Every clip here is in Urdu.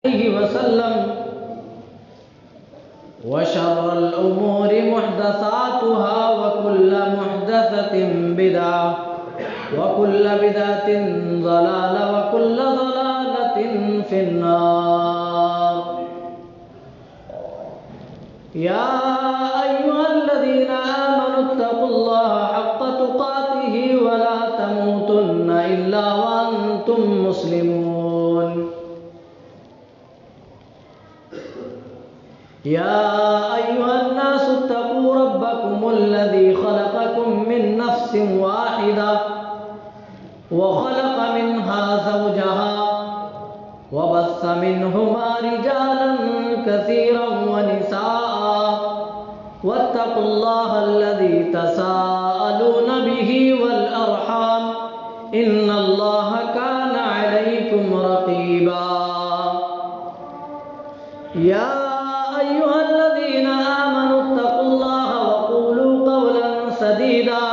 عليه وسلم وشر الأمور محدثاتها وكل محدثة بدعة وكل بدعة ضلالة وكل ضلالة في النار. يا أيها الذين آمنوا اتقوا الله حق تقاته ولا تموتن إلا وأنتم مسلمون. يا أيها الناس اتقوا ربكم الذي خلقكم من نفس واحدة وخلق منها زوجها وبث منهما رجالا كثيرا ونساء واتقوا الله الذي تساءلون به والأرحام إن الله كان عليكم رقيبا. يا أيها الذين آمنوا اتقوا الله وقولوا قولا سديدا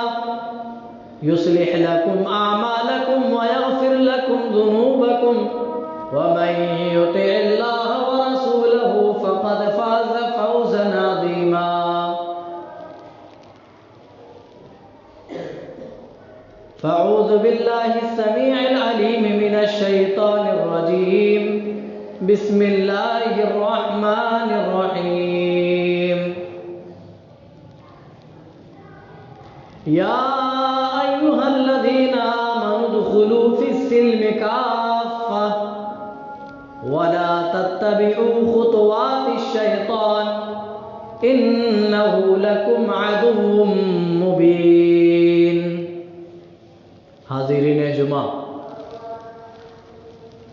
يصلح لكم أعمالكم ويغفر لكم ذنوبكم ومن يطع الله ورسوله فقد فاز فوزا عظيما. فأعوذ بالله السميع العليم من الشيطان الرجيم. بسم الله الرحمن الرحيم. يا أيها الذين آمنوا ادخلوا في السلم كافة ولا تتبعوا خطوات الشيطان إنه لكم عدو مبين. حاضرین جمعہ،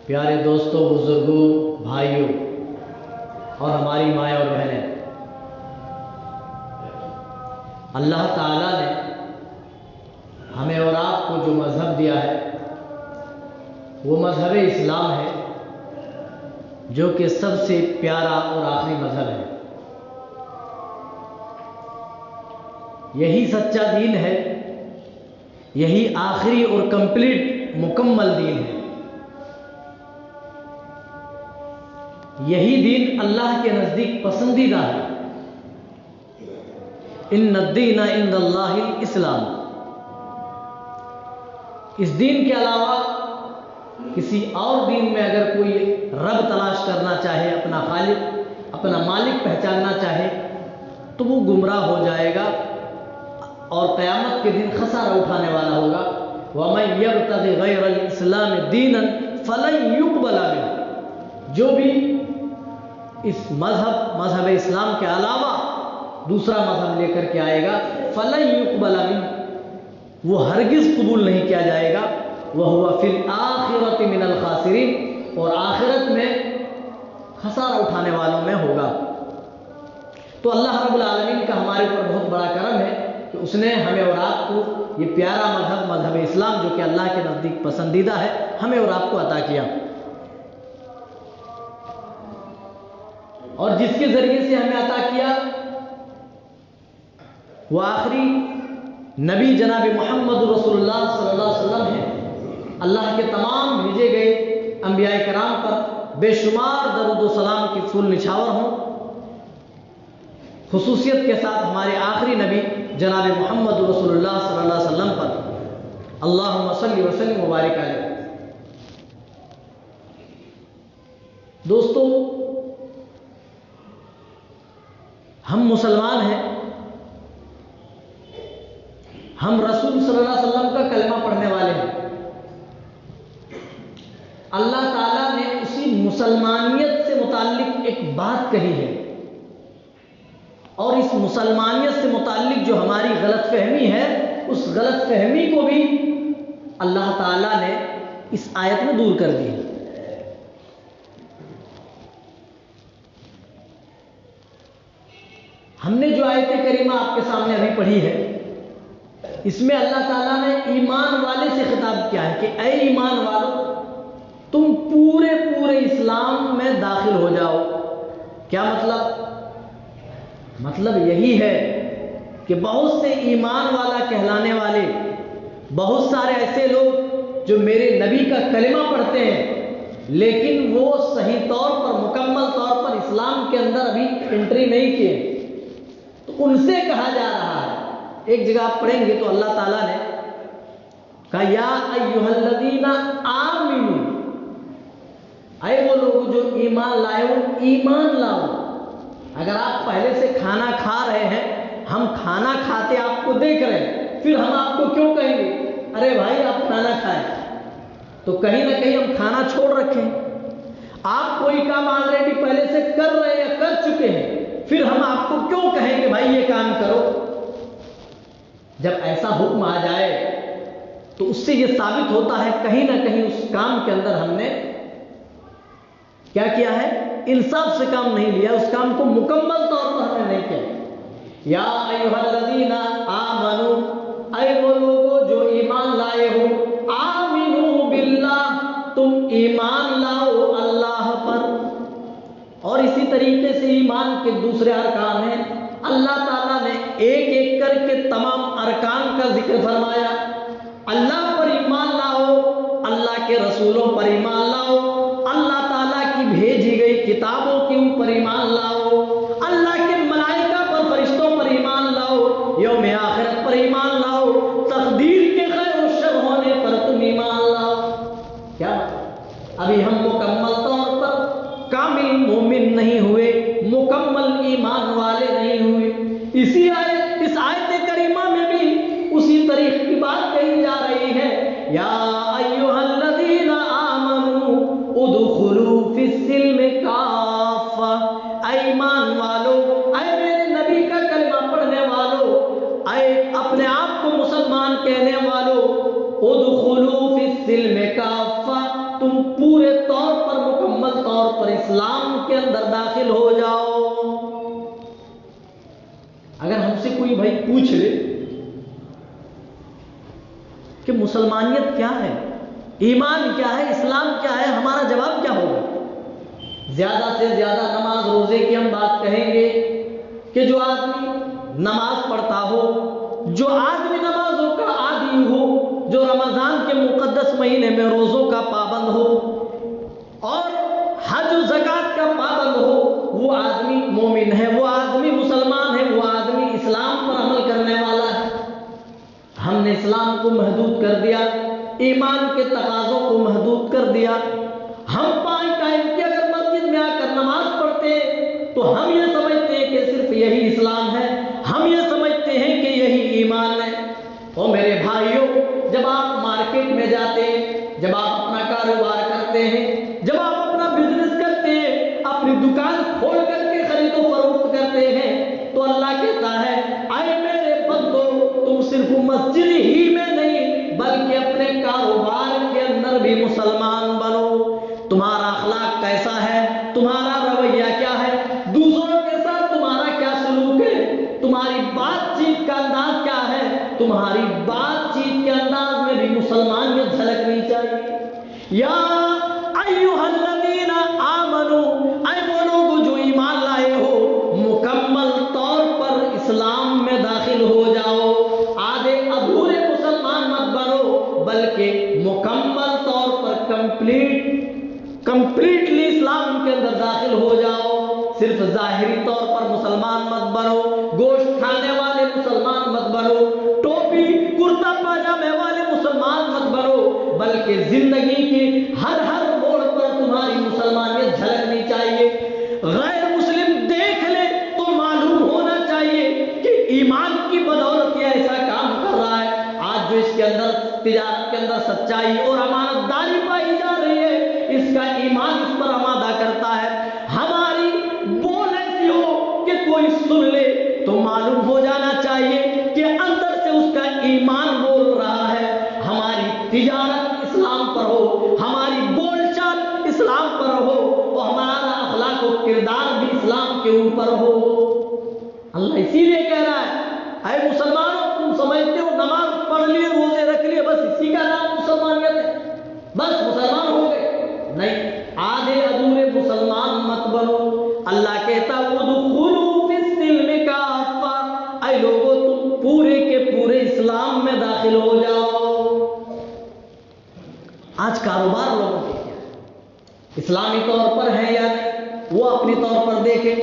پیارے دوستوں، بزرگوں، بھائیوں اور ہماری مائیں اور بہنیں، اللہ تعالیٰ نے ہمیں اور آپ کو جو مذہب دیا ہے وہ مذہب اسلام ہے، جو کہ سب سے پیارا اور آخری مذہب ہے. یہی سچا دین ہے، یہی آخری اور کمپلیٹ مکمل دین ہے. یہی دین اللہ کے نزدیک پسندیدہ ہے. ان الدین عند اللہ الاسلام. اس دین کے علاوہ کسی اور دین میں اگر کوئی رب تلاش کرنا چاہے، اپنا خالق، اپنا مالک پہچاننا چاہے، تو وہ گمراہ ہو جائے گا اور قیامت کے دن خسارہ اٹھانے والا ہوگا. وَمَن يَبْتَغِ غَيْرَ الْإِسْلَامِ دِينًا فَلَن يُقْبَلَ مِنْهُ. جو بھی اس مذہب اسلام کے علاوہ دوسرا مذہب لے کر کے آئے گا، فَلَن يُقْبَلَ مِنْهُ، وہ ہرگز قبول نہیں کیا جائے گا. وَهُوَ فِي الْآخِرَةِ مِنَ الْخَاسِرِينَ، اور آخرت میں خسارہ اٹھانے والوں میں ہوگا. تو اللہ رب العالمین کا ہمارے اوپر بہت بڑا کرم ہے کہ اس نے ہمیں اور آپ کو یہ پیارا مذہب اسلام، جو کہ اللہ کے نزدیک پسندیدہ ہے، ہمیں اور آپ کو عطا کیا. اور جس کے ذریعے سے ہمیں عطا کیا وہ آخری نبی جناب محمد رسول اللہ صلی اللہ علیہ وسلم ہے. اللہ کے تمام بھیجے گئے انبیاء کرام پر بے شمار درود و سلام کی پھول نچھاور ہوں. خصوصیت کے ساتھ ہمارے آخری نبی جناب محمد رسول اللہ صلی اللہ علیہ وسلم پر اللہم صلی وسلم مبارک علیہ. دوستو، ہم مسلمان ہیں، ہم رسول صلی اللہ علیہ وسلم کا کلمہ پڑھنے والے ہیں. اللہ تعالیٰ نے اسی مسلمانیت سے متعلق ایک بات کہی ہے، اور اس مسلمانیت سے متعلق جو ہماری غلط فہمی ہے، اس غلط فہمی کو بھی اللہ تعالیٰ نے اس آیت میں دور کر دی ہے. ہم نے جو آیت کریمہ آپ کے سامنے ابھی پڑھی ہے، اس میں اللہ تعالیٰ نے ایمان والے سے خطاب کیا ہے کہ اے ایمان والو، تم پورے اسلام میں داخل ہو جاؤ. کیا مطلب یہی ہے کہ بہت سے ایمان والا کہلانے والے بہت سارے ایسے لوگ جو میرے نبی کا کلمہ پڑھتے ہیں لیکن وہ صحیح طور پر کے اندر ابھی انٹری نہیں کیے، تو ان سے کہا جا رہا ہے۔ ایک جگہ آپ پڑھیں گے تو اللہ تعالیٰ نے کہا یا ایھا الذین آمنوا، اے وہ لوگ جو ایمان لائے ہو، ایمان لاؤ۔ اگر آپ پہلے سے کھانا کھا رہے ہیں، ہم کھانا کھاتے آپ کو دیکھ رہے ہیں، پھر ہم آپ کو کیوں کہیں گے ارے بھائی آپ کھانا کھائیں؟ تو کہیں نہ کہیں ہم کھانا چھوڑ رکھے ہیں۔ آپ کوئی کام آلریڈی پہلے سے کر رہے ہیں یا کر چکے ہیں، پھر ہم آپ کو کیوں کہیں کہ بھائی یہ کام کرو؟ جب ایسا حکم آ جائے تو اس سے یہ ثابت ہوتا ہے کہیں نہ کہیں اس کام کے اندر ہم نے کیا کیا ہے؟ انصاف سے کام نہیں لیا، اس کام کو مکمل طور پر ہم نے نہیں کیا۔ یا ایھا الذین آمنوا، اے وہ لوگوں جو ایمان لائے ہو، آمنوا باللہ، تم ایمان لاؤ اللہ پر۔ اور اسی طریقے سے ایمان کے دوسرے ارکان ہیں، اللہ تعالیٰ نے ایک ایک کر کے تمام ارکان کا ذکر فرمایا۔ اللہ پر ایمان لاؤ، اللہ کے رسولوں پر ایمان لاؤ، اللہ تعالیٰ کی بھیجی گئی کتابوں کے اوپر ایمان لاؤ، اللہ کے ملائکہ پر، فرشتوں پر ایمان لاؤ، یوم آخرت پر ایمان لاؤ، تقدیر کے خیر و شر ہونے پر تم ایمان لاؤ۔ کیا ابھی ہم مکمل طور پر کامل مومن نہیں ہوئے، مکمل ایمان والے نہیں ہوئے؟ اس آیت کریمہ میں بھی اسی طریقے کی بات کہی جا رہی ہے، یا ایھا الذین آمنوا ادخلوا فی السلم کافہ، اے ایمان والو، اے میرے نبی کا کلمہ پڑھنے والو، اے اپنے آپ کو مسلمان کہنے والو، ادخلوا فی السلم کافہ، تم پورے طور پر، مکمل طور پر اسلام کے اندر داخل ہو جاؤ۔ اگر ہم سے کوئی بھائی پوچھ لے کہ مسلمانیت کیا ہے، ایمان کیا ہے، اسلام کیا ہے، ہمارا جواب کیا ہوگا؟ زیادہ سے زیادہ نماز روزے کی ہم بات کہیں گے کہ جو آدمی نماز پڑھتا ہو، جو آدمی نمازوں کا عادی ہو، جو رمضان کے مقدس مہینے میں روزوں کا پابند ہو اور حج و زکوٰۃ کا پابند ہو، وہ آدمی مومن ہے، وہ آدمی مسلمان ہے، وہ آدمی اسلام پر عمل کرنے والا ہے۔ ہم نے اسلام کو محدود کر دیا، ایمان کے تقاضوں کو محدود کر دیا۔ ہم 5 ٹائم کی اگر مسجد میں آ کر نماز پڑھتے ہیں تو ہم یہ سمجھتے ہیں کہ صرف یہی اسلام ہے، ہم یہ سمجھتے ہیں کہ یہی ایمان ہے۔ اور میرے بھائیوں، جب آپ مارکیٹ میں جاتے ہیں، جب آپ اپنا کاروبار کرتے ہیں، جب آپ اپنا بزنس کرتے ہیں، اپنی دکان کھول کر کے خرید و فروخت کرتے ہیں، تو اللہ کہتا ہے اے میرے بندو، تم صرف مسجد ہی میں نہیں بلکہ اپنے کاروبار کے اندر بھی مسلمان بنو۔ تمہارا اخلاق کیسا ہے، تمہارا رویہ کیا ہے، دوسروں کے ساتھ تمہارا کیا سلوک ہے، تمہاری بات چیت کا انداز کیا ہے، تمہاری بات چیت کے انداز میں بھی مسلمانیت جھلکنی چاہیے۔ یا ایھا الذین آمنوا، اے وہ لوگ جو ایمان لائے ہو، مکمل طور پر اسلام میں داخل ہو جاؤ، آدھے ادھورے مسلمان مت بنو، بلکہ مکمل طور پر کمپلیٹلی اسلام کے اندر داخل ہو جاؤ۔ صرف ظاہری طور پر مسلمان مت بنو، گوشت کھانے والے مسلمان مت بنو، ٹوپی کرتا پاجامے والے مسلمان مت بنو، بلکہ زندگی کی ہر موڑ پر تمہاری مسلمانیت جھلکنی چاہیے۔ غیر مسلم دیکھ لے تو معلوم ہونا چاہیے کہ ایمان کی بدولت یہ ایسا کام کر رہا ہے۔ آج جو اس کے اندر تجارت کے اندر سچائی اور امانت داری پائی جا رہی ہے، اس کا ایمان اس پر آمادہ کرتا ہے۔ ہماری بول ایسی ہو کہ کوئی سن لے تو معلوم ہو جانا چاہیے کہ اندر سے اس کا ایمان بول رہا ہے۔ ہماری تجارت اسلام پر ہو، ہماری بول چال اسلام پر ہو، اور ہمارا اخلاق و کردار بھی اسلام کے اوپر ہو۔ اللہ اسی لیے کہہ رہا ہے اے مسلمانوں، تم سمجھتے ہو نماز پڑھ لیے، روزے رکھ لیے، بس اسی کا نام مسلمانیت ہے، بس مسلمان ہو گئے؟ نہیں، آدھے ادھورے مسلمان مت بنو۔ اللہ کہتا ادخلوا فی السلم کافہ، اے لوگوں تم پورے کے پورے اسلام میں داخل ہو جاؤ۔ آج کاروبار لوگوں کے کیا ہے، اسلامی طور پر ہے یا نہیں، وہ اپنی طور پر دیکھیں۔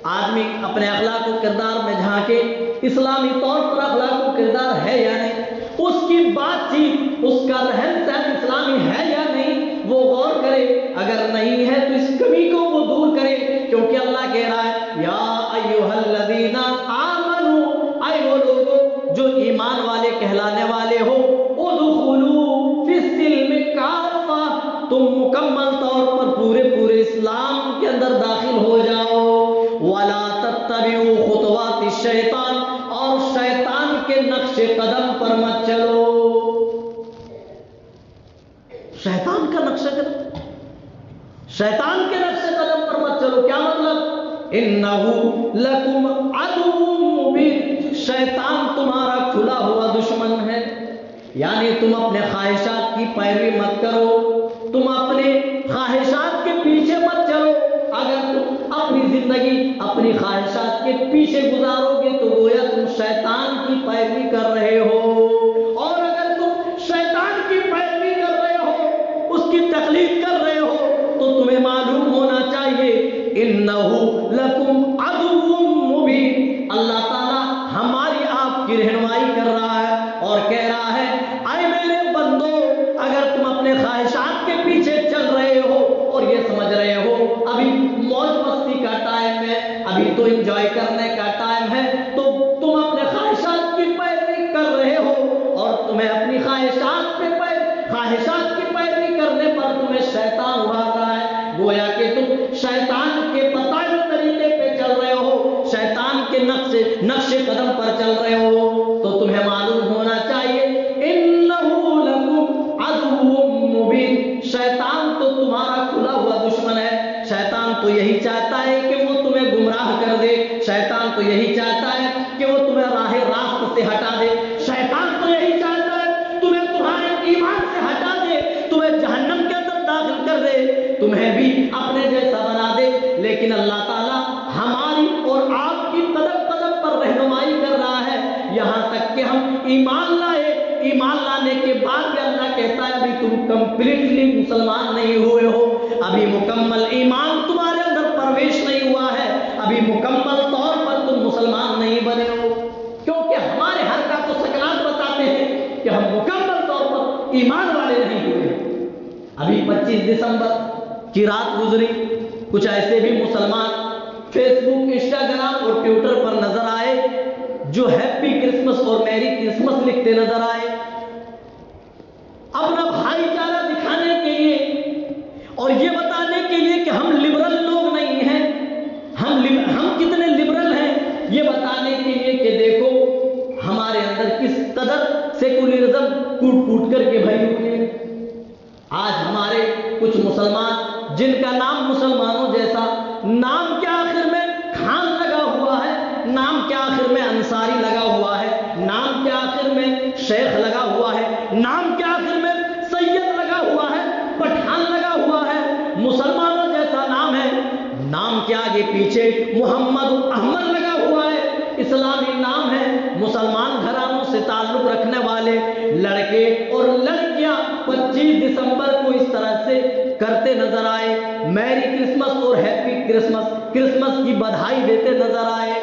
آدمی اپنے اخلاق و کردار میں جھانکے اسلامی طور پر اخلاق و کردار ہے یا نہیں، اس کی بات چیت، اس کا رہن سہن اسلامی ہے یا نہیں، وہ غور کرے، اگر نہیں ہے تو اس کمی کو وہ دور کرے، کیونکہ اللہ کہہ رہا ہے یا ایھا الذین آمنوا، اے وہ لوگوں جو ایمان والے کہلانے والے ہو، ادخلوا فی السلم کافہ، تم مکمل طور پر پورے اسلام کے اندر داخل ہو جاؤ، ولا تتبعوا خطوات الشیطان، اور شیطان کے نقش قدم پر مت چلو۔ شیطان کا نقش قدم، شیطان کے نقش قدم پر مت چلو، کیا مطلب؟ انہ لکم عدو مبین، شیطان تمہارا کھلا ہوا دشمن ہے، یعنی تم اپنے خواہشات کی پیروی مت کرو، تم اپنے خواہشات کے پیچھے مت چلو۔ اگر تم اپنی زندگی اپنی خواہشات کے پیچھے گزارو گے تو گویا تم شیطان کی پیروی کر رہے ہو، اور اگر تم شیطان کی پیروی کر رہے ہو، اس کی تقلید کر رہے ہو، تو تمہیں معلوم ہونا چاہیے انہ لکم عدو مبین، اللہ تعالیٰ ہماری آپ کی رہنمائی کر رہا ہے اور کہہ رہا ہے اے میرے بندو، اگر تم اپنے خواہشات کے پیچھے چل رہے ہو اور یہ سمجھ رہے ہو ابھی موج مستی کا ٹائم ہے، ابھی تو انجوائے کرنے کا ٹائم ہے، تو تم اپنے خواہشات کی پیروی کر رہے ہو، اور تمہیں اپنی خواہشات کی پیروی کرنے پر تمہیں شیطان ابھار رہا ہے، گویا کہ تم شیطان کے بتائے ہوئے طریقے پہ چل رہے ہو، شیطان کے نقش قدم پر چل رہے ہو، تو تمہیں معلوم ہونا چاہیے انہ لکم عدو مبین، شیطان تو تمہارا کھلا ہوا دشمن ہے، شیطان تو یہی چاہتا ہے کہ وہ تمہیں گمراہ کر دے، شیطان تو یہی چاہتا ہے کہ وہ تمہیں راہ راست سے ہٹا دے، شیطان تو یہی چاہتا ہے تمہیں تمہارے ایمان سے ہٹا دے، تمہیں جہنم کے اندر داخل کر دے، تمہیں بھی اپنے جیسا بنا دے، لیکن اللہ تعالیٰ ہماری اور آپ کی قدم قدم پر رہنمائی کر رہا ہے، یہاں تک کہ ہم ایمان لائے، ایمان لانے کے بعد بھی اللہ کہتا ہے ابھی تم کمپلیٹلی مسلمان نہیں ہوئے ہو، ابھی مکمل ایمان تمہارے اندر پرویش نہیں ہوا ہے، ابھی مکمل طور پر تم مسلمان نہیں بنے ہو، کیونکہ ہمارے حرکات و سکنات بتاتے ہیں کہ ہم مکمل طور پر ایمان والے نہیں ہوئے۔ ابھی 25 دسمبر کی رات گزری، کچھ ایسے بھی مسلمان فیس بک، انسٹاگرام اور ٹویٹر پر نظر آئے جو ہیپی کرسمس اور میری کرسمس لکھتے نظر آئے، اپنا بھائی چارہ دکھانے کے لیے اور یہ بتانے کے لیے کہ ہم لبرل لوگ نہیں ہیں، ہم کتنے لبرل ہیں، یہ بتانے کے لیے کہ دیکھو ہمارے اندر کس قدر سیکولرزم کوٹ کر کے بھری ہوئی ہے۔ آج ہمارے کچھ مسلمان جن کا نام مسلمانوں جیسا، نام کے آخر میں خان لگا ہوا ہے، نام کے آخر میں انصاری لگا ہوا ہے، نام کے آخر میں شیخ لگا ہوا ہے، نام کے آخر میں سید لگا ہوا ہے، پٹھان لگا ہوا ہے، مسلمانوں جیسا نام ہے، نام کے آگے پیچھے محمد احمد لگا ہوا ہے، اسلامی نام ہے، مسلمان گھرانوں سے تعلق رکھنے والے لڑکے اور لڑکیاں 25 دسمبر کو اس طرح سے کرتے نظر آئے، میری کرسمس اور ہیپی کرسمس کی بدھائی دیتے نظر آئے۔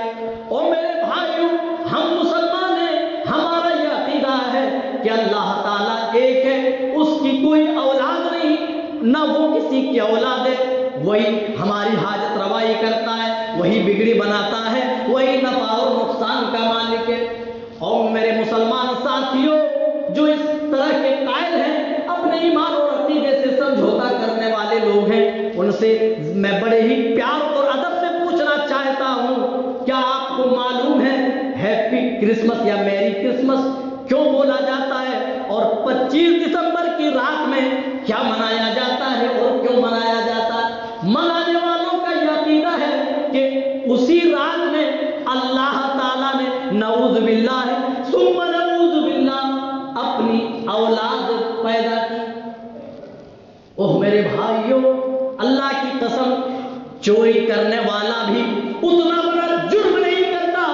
اور میرے بھائیوں، ہم مسلمان ہیں، ہمارا یہ عقیدہ ہے کہ اللہ تعالیٰ ایک ہے، اس کی کوئی اولاد نہیں، نہ وہ کسی کی اولاد ہے، وہی ہماری حاجت روائی کرتا ہے، وہی بگڑی بناتا ہے، وہی نفع اور نقصان کا مالک ہے۔ اور میرے مسلمان ساتھیوں جو اس طرح کے قائل ہیں، اپنے ایمان اور عقیدے سے سمجھوتا کرنے والے لوگ ہیں، ان سے میں بڑے ہی پیار اور ادب سے پوچھنا چاہتا ہوں، کیا آپ کو معلوم ہے ہیپی کرسمس یا میری کرسمس کیوں بولا جاتا ہے، اور 25 دسمبر کی رات میں کیا منایا جاتا ہے اور کیوں منایا جاتا ہے؟ منانے والوں کا یہ عقیدہ ہے کہ اسی رات میں اللہ تعالیٰ نے نعوذ باللہ ثم نعوذ باللہ اپنی اولاد پیدا کی۔ اوہ میرے بھائیوں، اللہ کی قسم، چوری کرنے والا بھی اتنا بڑا جرم نہیں کرتا،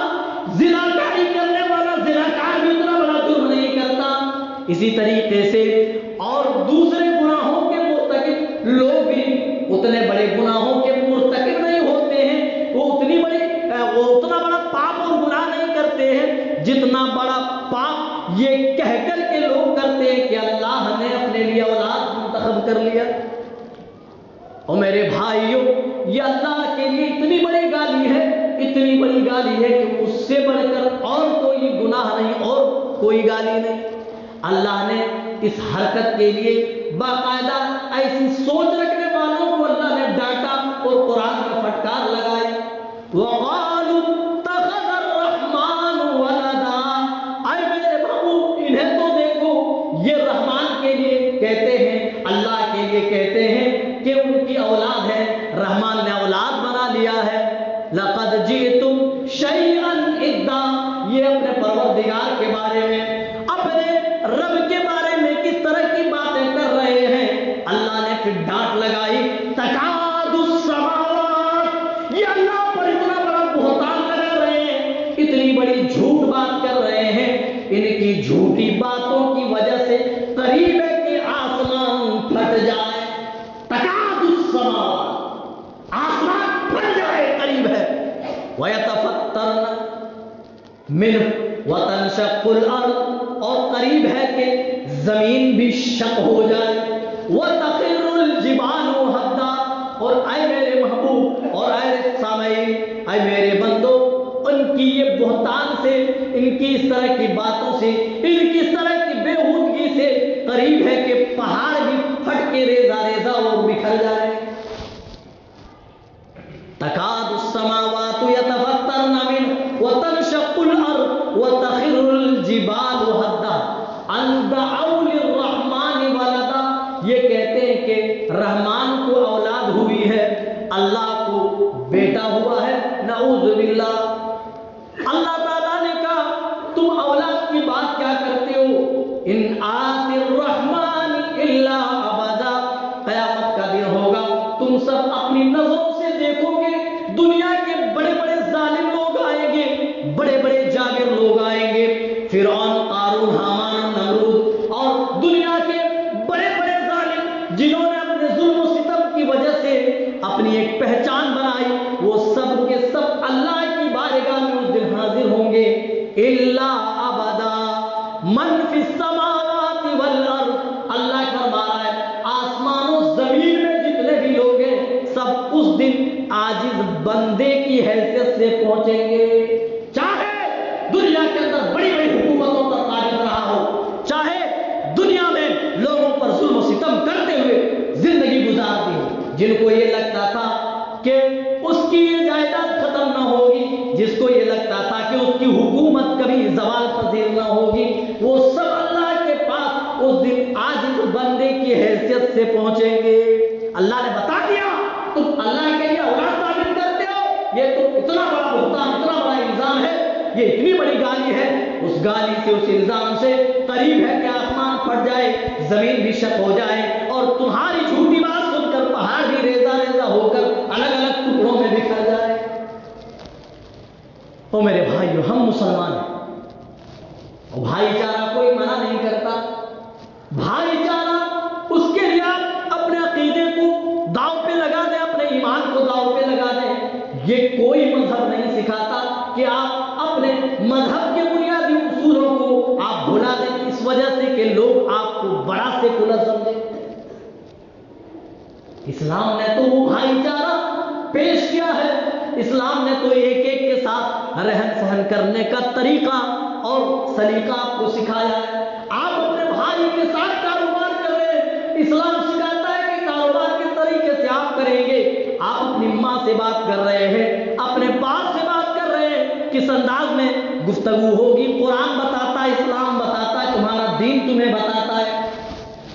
زناکاری کرنے والا زناکار بھی اتنا بڑا جرم نہیں کرتا، اسی طریقے سے اور دوسرے گناہوں کے مرتکب لوگ بھی اتنے بڑے گناہوں کے مرتکب نہیں ہوتے ہیں، وہ اتنی بڑی کہہ کر کے لوگ کرتے ہیں کہ اللہ نے اپنے لیے اولاد منتخب کر لیا. اور میرے بھائیوں، یہ اللہ کے لیے اتنی بڑی گالی ہے، اتنی بڑی گالی ہے کہ اس سے بڑھ کر اور کوئی گناہ نہیں اور کوئی گالی نہیں. اللہ نے اس حرکت کے لیے باقاعدہ ایسی سوچ رکھنے والوں کو اللہ نے ڈانٹا اور قرآن کا پھٹکار لگایا. وَقَالُوا اتَّخَذَ الرَّحْمَنُ وَلَدًا. اے میرے محبوب، انہیں تو دیکھو، یہ رحمان کے لیے کہتے ہیں، اللہ کے لیے کہتے ہیں کہ ان کی اولاد ہے، رحمان نے اولاد بنا لیا ہے. لَقَدْ جِئْتُمْ شَيْئًا إِدًّا. یہ اپنے پروردگار کے بارے میں، اپنے رب کے بارے میں کس طرح کی باتیں کر رہے ہیں. اللہ نے پھر ڈانٹ لگائی. تکاد السماوات. یہ اللہ پر اتنا بڑا بہتان لگا رہے ہیں، اتنی بڑی جھوٹ بات کر رہے ہیں. ان کی جھوٹی باتوں کی وجہ سے قریب ہے کہ آسمان پھٹ جائے. تکاد السماوات، آسمان پھٹ جائے، قریب ہے. وَيَتَفَطَّرْنَ مِنْهُ وَتَنشَقُّ الْأَرْضُ. اور قریب ہے کہ زمین بھی شق ہو جائے. وَتَخِرُّ الْجِبَالُ هَدًّا. اور اے میرے محبوب اور اے سامعین، اے میرے بندو، ان کی یہ بہتان سے، ان کی اس طرح کی باتوں سے، ان کی اس طرح کی بےہودگی سے قریب ہے کہ پہاڑ بھی پھٹ کے ریزہ ریزہ اور بکھر جائے. تکاد السماوات یتفطرن منه وتنشق الارض وتخر الجبال هدا ان دعوا للرحمن ولدا. یہ کہتے ہیں کہ رحمان کو اولاد ہوئی ہے، اللہ کو بیٹا ہوا ہے. نعوذ باللہ. اللہ تعالیٰ نے کہا تم اولاد کی بات کیا کرتے ہو. ان آت الرحمن الا ابدا. قیامت کا دن ہوگا، تم سب اپنی نظروں سے دیکھو گے، دنیا کے بڑے بڑے ظالم لوگ آئیں گے، بڑے بڑے جابر لوگ آئیں گے، فرعون، قارون، حامان، نمرود، اور دنیا کے بڑے بڑے ظالم جنہوں نے اپنے ظلم و ستم کی وجہ سے اپنی ایک پہچان بنائی، وہ سب کے سب اللہ کی بارگاہ میں اس دن حاضر ہوں گے. الا ابدا من فی السماوات والارض. اللہ فرما رہا ہے آسمان و زمین میں جتنے بھی لوگ ہیں سب اس دن عاجز بندے کی حیثیت سے پہنچیں گے. چاہے دنیا کے اندر بڑی بڑی حکومتوں پر قابض رہا ہو، چاہے دنیا میں لوگوں پر ظلم و ستم کرتے ہوئے زندگی گزارتی ہو، جن کو یہ لگتا تھا کہ اس کی یہ جائیداد ختم نہ ہوگی، جس کو یہ لگتا تھا کہ اس کی حکومت کبھی زوال پذیر نہ ہوگی، وہ سب اللہ کے پاس اس دن عاجز بندے کی حیثیت سے پہنچیں گے. اللہ نے بتا دیا تم اللہ کے لیے اولاد ثابت کرتے ہو، یہ تو اتنا بڑا بہتان، اتنا بڑا الزام ہے، یہ اتنی بڑی گالی ہے. اس گالی سے، اس الزام سے قریب ہے کہ آسمان پھٹ جائے، زمین بھی شق ہو جائے، اور تمہاری جھوٹی بات سن کر پہاڑ بھی ریزہ ریزہ ہو کر الگ الگ ٹکڑوں میں بکھر جائے. تو میرے بھائیو، ہم مسلمان ہیں، بھائی چارہ کوئی منع نہیں کرتا. بھائی چارہ اس کے لیے آپ اپنے عقیدے کو داؤ پہ لگا دیں، اپنے ایمان کو داؤ پہ لگا دیں. یہ کوئی مذہب نہیں سکھاتا کہ آپ اپنے مذہب کے بنیادی اصولوں کو آپ بھلا دیں اس وجہ سے کہ لوگ آپ کو بڑا سیکولر سمجھیں. اسلام نے تو وہ بھائی چارہ پیش کیا ہے، اسلام نے تو ایک ایک کے ساتھ رہن سہن کرنے کا طریقہ اور سلیقہ آپ کو سکھایا ہے. آپ اپنے بھائی کے ساتھ کاروبار کر رہے ہیں، اسلام سکھاتا ہے کہ کاروبار کے طریقے سے آپ کریں گے. آپ اپنی ماں سے بات کر رہے ہیں، اپنے باپ سے بات کر رہے ہیں، کس انداز میں گفتگو ہوگی. قرآن بتاتا ہے، اسلام بتاتا ہے، تمہارا دین تمہیں بتاتا ہے.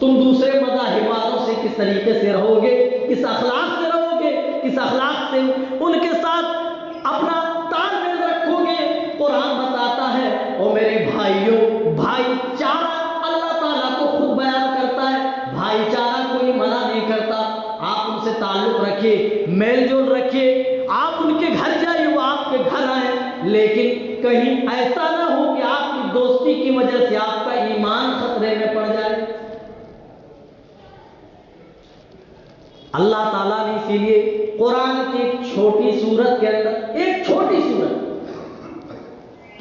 تم دوسرے مذاہب والوں سے کس طریقے سے رہو گے، کس اخلاق سے رہو گے، کس اخلاق سے ان کے ساتھ اپنا تال میل رکھو گے، قرآن بتاتا ہے. اور میرے بھائیوں، بھائی چارہ اللہ تعالیٰ کو خود بیان کرتا ہے. بھائی چارہ کوئی منع نہیں کرتا. آپ ان سے تعلق رکھیے، میل جول رکھیے، آپ ان کے گھر جائیے، وہ آپ کے گھر آئیں، لیکن کہیں ایسا نہ ہو کہ آپ کی دوستی کی وجہ سے آپ کا ایمان خطرے میں پڑ جائے. اللہ تعالیٰ نے اسی لیے قرآن کی ایک چھوٹی سورت کے اندر، ایک چھوٹی سورت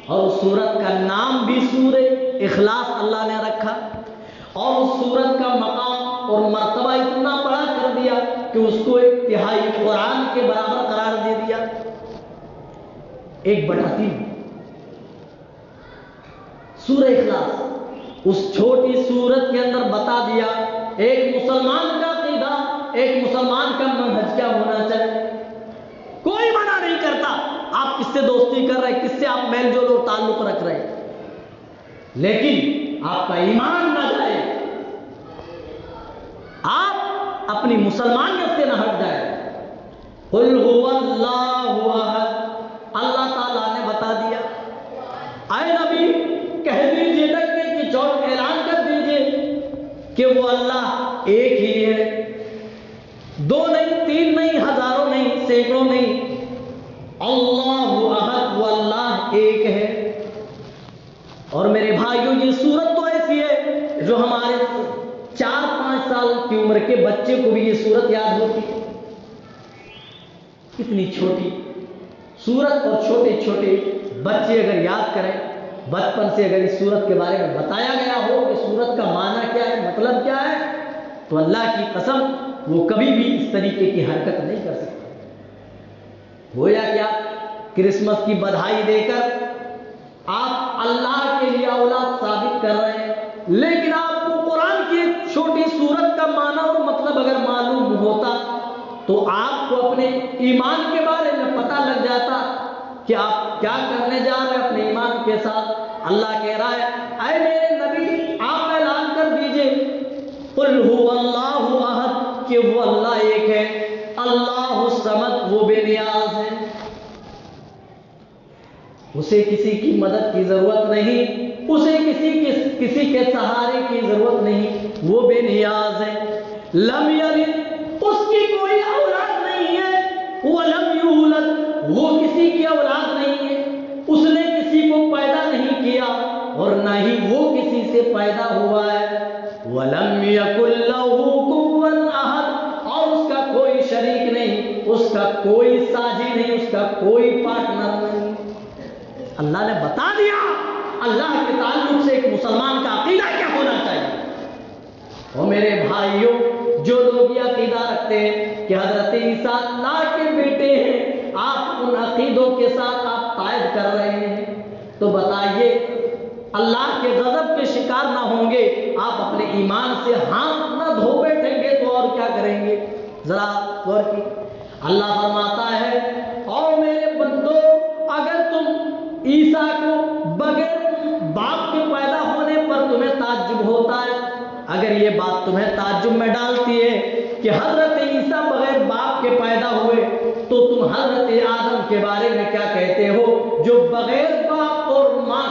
اور اس سورت کا نام بھی سورہ اخلاص اللہ نے رکھا، اور اس سورت کا مقام اور مرتبہ اتنا بڑا کر دیا کہ اس کو ایک تہائی قرآن کے برابر قرار دے دیا۔ 1/3 سورہ اخلاص اس چھوٹی سورت کے اندر بتا دیا ایک مسلمان کا عقیدہ، ایک مسلمان کا منہج کیا ہونا چاہیے۔ کوئی منع نہیں کرتا آپ کس سے دوستی کر رہے، کس سے آپ میل جول اور تعلق رکھ رہے، لیکن آپ کا ایمان نہ جائے، آپ اپنی مسلمانیت سے نہ ہٹ جائے۔ قل هو اللہ احد، اللہ تعالیٰ نے بتا دیا، اے نبی کہہ دیجئے ڈکے کی چوٹ اعلان کر دیجئے کہ وہ اللہ ایک ہی ہے، 2 نہیں، 3 نہیں، ہزاروں نہیں، سینکڑوں نہیں، اللہ احد، وہ اللہ ایک ہے۔ اور میرے بھائیوں یہ سورت تو ایسی ہے جو ہمارے 4-5 سال کی عمر کے بچے کو بھی یہ سورت یاد ہوتی ہے۔ کتنی چھوٹی سورت، اور چھوٹے چھوٹے بچے اگر یاد کریں، بچپن سے اگر اس سورت کے بارے میں بتایا گیا ہو کہ سورت کا معنی کیا ہے، مطلب کیا ہے، تو اللہ کی قسم وہ کبھی بھی اس طریقے کی حرکت نہیں کر سکتا۔ گویا کیا کرسمس کی بدھائی دے کر آپ اللہ کے لیے اولاد ثابت کر رہے ہیں، لیکن آپ کو قرآن کی ایک چھوٹی سورت کا معنی اور مطلب اگر معلوم ہوتا تو آپ کو اپنے ایمان کے بارے میں پتہ لگ جاتا کہ آپ کیا کرنے جا رہے ہیں اپنے ایمان کے ساتھ۔ اللہ کہہ رہا ہے اے میرے نبی آپ اعلان کر دیجئے قل هو اللہ احد، کہ وہ اللہ ایک ہے، اللہ الصمد، وہ بے نیاز ہے، اسے کسی کی مدد کی ضرورت نہیں، اسے کسی کے سہارے کی ضرورت نہیں، وہ بے نیاز ہے، لم یلد، اس کی کوئی اولاد نہیں ہے، ولم یولد، وہ کسی کی اولاد نہیں ہے، اس نے کسی کو پیدا نہیں کیا اور نہ ہی وہ کسی سے پیدا ہوا ہے، ولم یکن لہ کفوا احد، اور اس کا کوئی شریک نہیں، اس کا کوئی ساجی نہیں، اس کا کوئی پارٹنر نہیں۔ اللہ نے بتا دیا اللہ کے تعلق سے ایک مسلمان کا عقیدہ کیا ہونا چاہیے۔ اور میرے بھائیوں جو لوگ یہ عقیدہ رکھتے ہیں کہ حضرت عیسیٰ اللہ کے بیٹے ہیں، آپ ان عقیدوں کے ساتھ آپ قائد کر رہے ہیں، تو بتائیے اللہ کے غضب کے شکار نہ ہوں گے، آپ اپنے ایمان سے ہاتھ نہ دھو بیٹھیں گے تو اور کیا کریں گے؟ ذرا غور کی اللہ فرماتا ہے اور میرے بندو اگر تم عیسیٰ کو بغیر باپ کے پیدا ہونے پر تمہیں تعجب ہوتا ہے، اگر یہ بات تمہیں تعجب میں ڈالتی ہے کہ حضرت عیسیٰ بغیر باپ کے پیدا ہوئے، تو تم حضرت آدم کے بارے میں کیا کہتے ہو جو بغیر باپ اور ماں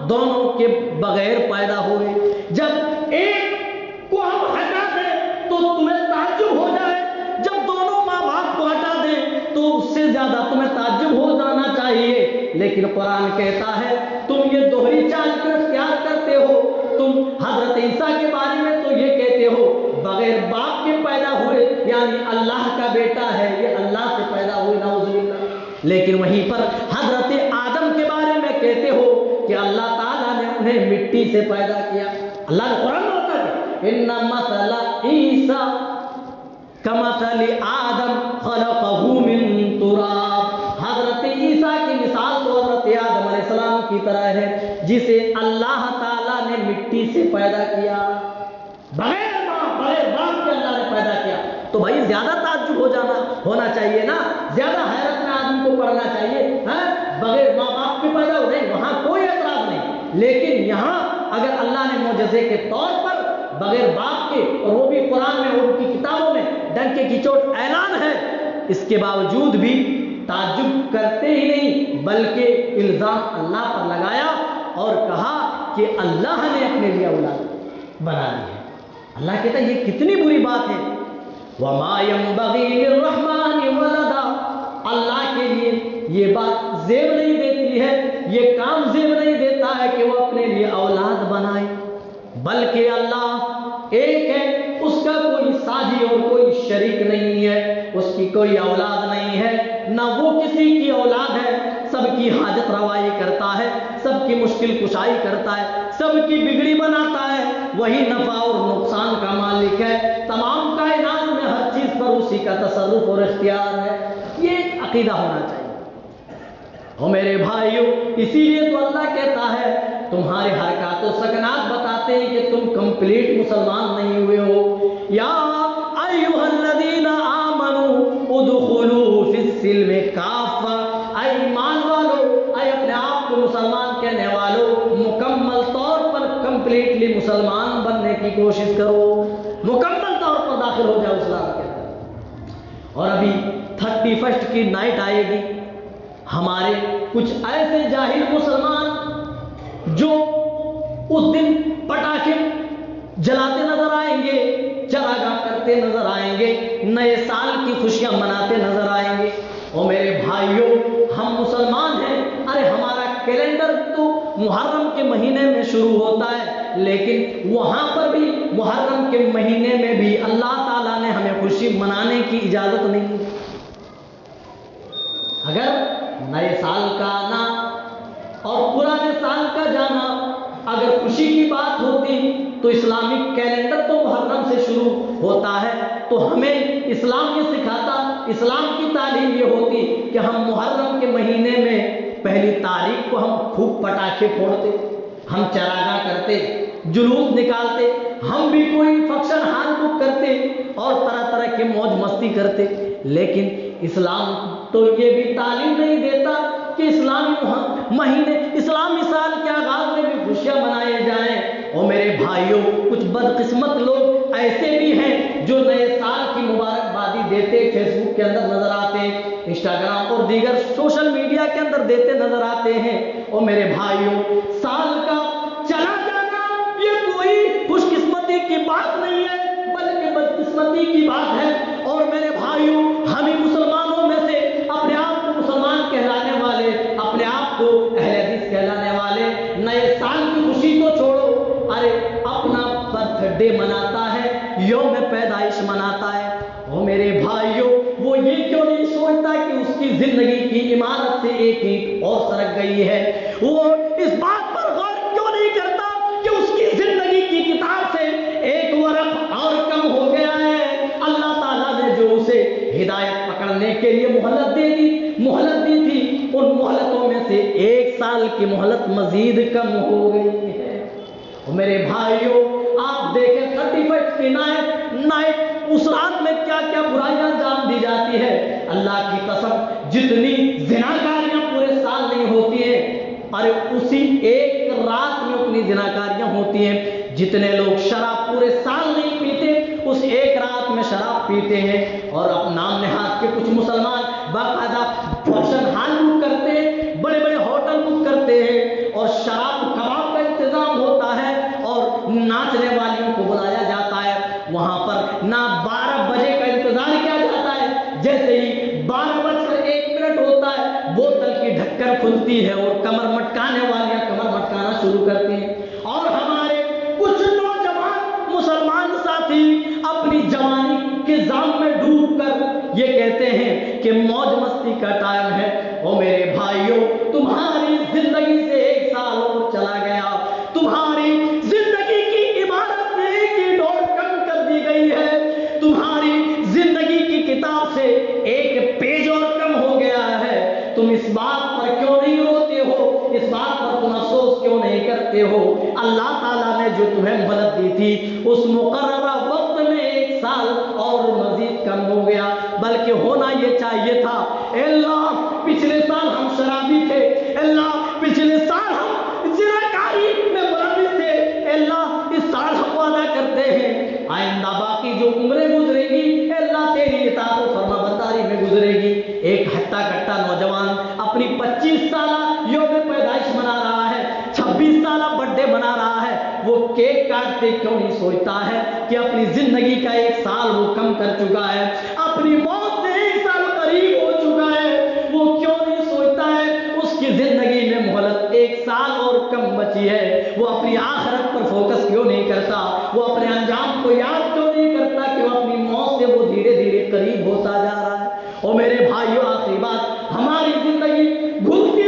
دونوں کے بغیر پیدا ہوئے؟ جب ایک کو ہم ہٹا دیں تو تمہیں تعجب ہو جائے، جب دونوں ماں باپ کو ہٹا دیں تو اس سے زیادہ تمہیں تعجب ہو جانا چاہیے۔ لیکن قرآن کہتا ہے تم یہ دوہری چال کیوں اختیار کرتے ہو؟ تم حضرت عیسیٰ کے بارے میں تو یہ کہتے ہو بغیر باپ کے پیدا ہوئے، یعنی اللہ کا بیٹا ہے، یہ اللہ سے پیدا ہوئے، نعوذ باللہ، لیکن وہیں پر حضرت آدم کے بارے میں کہتے ہو کہ اللہ تعالیٰ نے انہیں مٹی سے پیدا کیا۔ اللہ نے قرآن میں بتا دیا ان مثل عیسیٰ کمثل آدم خلقہ من تراب، حضرت عیسیٰ کی مثال تو حضرت آدم علیہ السلام کی طرح ہے جسے اللہ تعالیٰ نے مٹی سے پیدا کیا، بغیر باپ کے اللہ نے پیدا کیا۔ تو بھائی زیادہ تعجب ہونا چاہیے نا، زیادہ حیرت میں آدمی کو پڑنا چاہیے، بغیر ماں باپ کے پیدا ہو رہے، وہاں کوئی اعتراض نہیں، لیکن یہاں اگر اللہ نے معجزے کے طور پر بغیر باپ کے، اور وہ بھی قرآن میں ان کی کتابوں میں ڈنکے کی چوٹ اعلان ہے، اس کے باوجود بھی تعجب کرتے ہی نہیں بلکہ الزام اللہ پر لگایا اور کہا کہ اللہ نے اپنے لیے اولاد بنا لی ہے۔ اللہ کہتا ہے یہ کتنی بری بات ہے، وَمَا يَنبَغِي لِلرَّحْمَنِ وَلَدًا، اللہ کے لیے یہ بات زیب نہیں دیتی ہے، یہ کام زیب نہیں دیتا ہے کہ وہ اپنے لیے اولاد بنائے، بلکہ اللہ ایک ہے، اس کا کوئی ساجی اور کوئی شریک نہیں ہے، اس کی کوئی اولاد نہیں ہے، نہ وہ کسی کی اولاد ہے، سب کی حاجت روائی کرتا ہے، سب کی مشکل کشائی کرتا ہے، سب کی بگڑی بناتا ہے، وہی نفع اور نقصان کا مالک ہے، تمام کائنات میں ہر چیز پر اسی کا تصرف اور اختیار ہے۔ یہ ایک عقیدہ ہونا چاہیے۔ اور میرے بھائیوں، اسی لیے تو اللہ کہتا ہے تمہارے حرکات و سکنات بتاتے ہیں کہ تم کمپلیٹ مسلمان نہیں ہوئے ہو۔ یا ایھا الذین آمنوا ادخلوا فی السلم کافہ، اے ایمان والو، اے اپنے آپ کو مسلمان کہنے والو، مکمل طور پر کمپلیٹلی مسلمان بننے کی کوشش کرو، مکمل طور پر داخل ہو جاؤ اسلام کے اندر۔ اور ابھی 31 کی نائٹ آئے گی، ہمارے کچھ ایسے جاہل مسلمان جو اس دن پٹاخے جلاتے نظر آئیں گے، چراغاہ کرتے نظر آئیں گے، نئے سال کی خوشیاں مناتے نظر آئیں گے۔ اور میرے بھائیوں، ہم مسلمان ہیں، ارے ہمارا کیلنڈر تو محرم کے مہینے میں شروع ہوتا ہے، لیکن وہاں پر بھی محرم کے مہینے میں بھی اللہ تعالیٰ نے ہمیں خوشی منانے کی اجازت نہیں دی۔ اگر نئے سال کا آنا اور پرانے سال کا جانا اگر خوشی کی بات ہوتی تو اسلامک کیلنڈر تو محرم سے شروع ہوتا ہے، تو ہمیں اسلام یہ سکھاتا، اسلام کی تعلیم یہ ہوتی کہ ہم محرم کے مہینے میں پہلی تاریخ کو ہم خوب پٹاخے پھوڑتے، ہم چراغاہ کرتے، جلوس نکالتے، ہم بھی کوئی فنکشن ہال بک کرتے اور طرح طرح کے موج مستی کرتے۔ لیکن اسلام تو یہ بھی تعلیم نہیں دیتا کہ اسلامی مہینے، اسلامی سال کے آغاز میں بھی خوشیاں منائے جائیں۔ اور میرے بھائیوں، کچھ بدقسمت لوگ ایسے بھی ہیں جو نئے سال کی مبارکبادی دیتے فیس بک کے اندر نظر آتے ہیں، انسٹاگرام اور دیگر سوشل میڈیا کے اندر دیتے نظر آتے ہیں۔ اور میرے بھائیوں، سال کا چلا جانا یہ کوئی خوش قسمتی کی بات نہیں ہے، بلکہ بدقسمتی کی بات ہے۔ اور میرے بھائیوں، ہم ہی مسلمانوں میں سے اپنے آپ کو مسلمان کہلانے والے، اپنے آپ کو اہل حدیث کہلانے والے، نئے سال کی خوشی تو چھوڑو، ارے اپنا برتھ ڈے مناتا ہے، یوم پیدائش مناتا ہے۔ اور میرے بھائیوں، وہ یہ کیوں نہیں سوچتا کہ اس کی زندگی کی عمارت سے ایک اینٹ اور سرک گئی ہے؟ وہ اس بات پر غور کیوں نہیں کرتا کہ اس کی زندگی کی کتاب سے ایک ورق اور کم ہو گیا ہے؟ اللہ تعالیٰ نے جو اسے ہدایت پکڑنے کے لیے مہلت دی تھی، ان مہلتوں میں سے 1 سال کی مہلت مزید کم ہو گئی ہے۔ اور میرے بھائیوں، آپ دیکھیں 31 کی نائٹ، اس رات میں کیا کیا برائیاں انجام دی جاتی ہے۔ اللہ کی قسم، جتنی زناکاریاں پورے سال نہیں ہوتی ہیں، ارے اسی ایک رات میں اتنی زناکاریاں ہوتی ہیں۔ جتنے لوگ شراب پورے سال نہیں پیتے، اس ایک رات میں شراب پیتے ہیں۔ اور اب نام نہاد کے کچھ مسلمان باقاعدہ فنکشن ہال بک کرتے ہیں، بڑے بڑے ہوٹل بک کرتے ہیں، اور شراب کباب کا انتظام ہوتا ہے، اور ناچنے والیوں کو بلایا جاتا ہے۔ وہاں پر نہ 12 بجے کا انتظار کیا جاتا ہے، جیسے ہی 12:01 ہوتا ہے، بوتل کی ڈھکن کھلتی ہے اور کمر مٹکانے والیاں کمر مٹکانا شروع کرتی ہیں۔ اور ہمارے کچھ نوجوان مسلمان ساتھی اپنی جوانی کے جام میں ڈوب کر یہ کہتے ہیں کہ موج مستی کا ٹائم ہے۔ اور میرے بھائیوں، تمہاری زندگی سے 1 سال اور چلا گیا، تمہاری زندگی کی عبادت میں 1 ڈور کم کر دی گئی ہے، تمہاری زندگی کی کتاب سے 1 پیج اور کم ہو گیا ہے۔ تم اس بات پر کیوں نہیں روتے ہو؟ اس بات پر تم افسوس کیوں نہیں کرتے ہو؟ اللہ تعالیٰ نے جو تمہیں مہلت دی تھی، اس مقررہ وقت میں 1 سال اور مزید کم ہو گیا، بلکہ ہونا یہ چاہیے تھا، اے اللہ پچھلے سال ہم شرابی تھے، اے اللہ پچھلے سال ہم زناکاری میں ملوث تھے، اے اللہ اس سال ہم وعدہ کرتے ہیں آئندہ باقی جو عمریں گزرے گی، اے اللہ تیری اطاعت و فرما برداری میں گزرے گی۔ ایک ہٹا کٹا نوجوان اپنی 25 سالہ یوم پیدائش منا رہا ہے، 26 سالہ برتھ ڈے منا رہا ہے، وہ کیک کاٹتے کیوں نہیں سوچتا ہے کہ اپنی زندگی کا 1 سال وہ کم کر چکا ہے، اپنی موت سے 1 سال قریب ہو چکا ہے، وہ کیوں نہیں سوچتا ہے اس کی زندگی میں مہلت 1 سال اور کم بچی ہے؟ وہ اپنی آخرت پر فوکس کیوں نہیں کرتا؟ وہ اپنے انجام کو یاد کیوں نہیں کرتا کہ وہ اپنی موت سے وہ دھیرے دھیرے قریب ہوتا جا رہا ہے؟ اور میرے بھائیوں، آخری بات، ہماری زندگی گھلتی